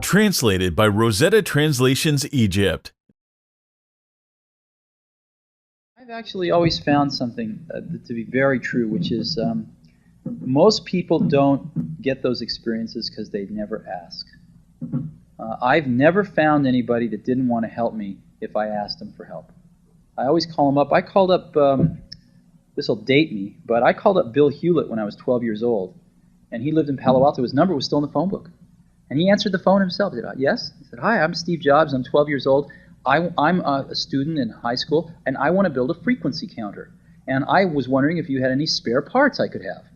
Translated by Rosetta Translations Egypt. I've actually always found something to be very true, which is most people don't get those experiences because they never ask. I've never found anybody that didn't want to help me if I asked them for help. I always call them up. I called up, this will date me, but I called up Bill Hewlett when I was 12 years old, and he lived in Palo Alto. His number was still in the phone book. And he answered the phone himself. He said, yes? He said, hi, I'm Steve Jobs. I'm 12 years old. I'm a student in high school, and I want to build a frequency counter. And I was wondering if you had any spare parts I could have.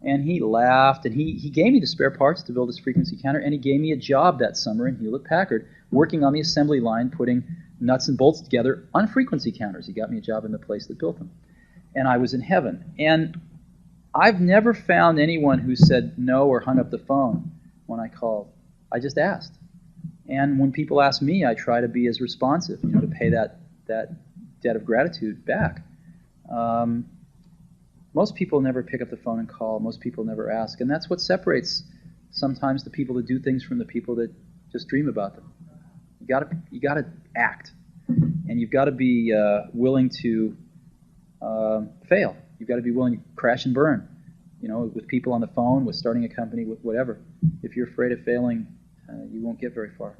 And he laughed, and he gave me the spare parts to build this frequency counter, and he gave me a job that summer in Hewlett-Packard, working on the assembly line, putting nuts and bolts together on frequency counters. He got me a job in the place that built them. And I was in heaven. And I've never found anyone who said no or hung up the phone when I called. I just asked. And when people ask me, I try to be as responsive, to pay that debt of gratitude back. Most people never pick up the phone and call. Most people never ask. And that's what separates sometimes the people that do things from the people that just dream about them. You gotta act. And you've got to be willing to fail. You've got to be willing to crash and burn, with people on the phone, with starting a company, with whatever. If you're afraid of failing, you won't get very far.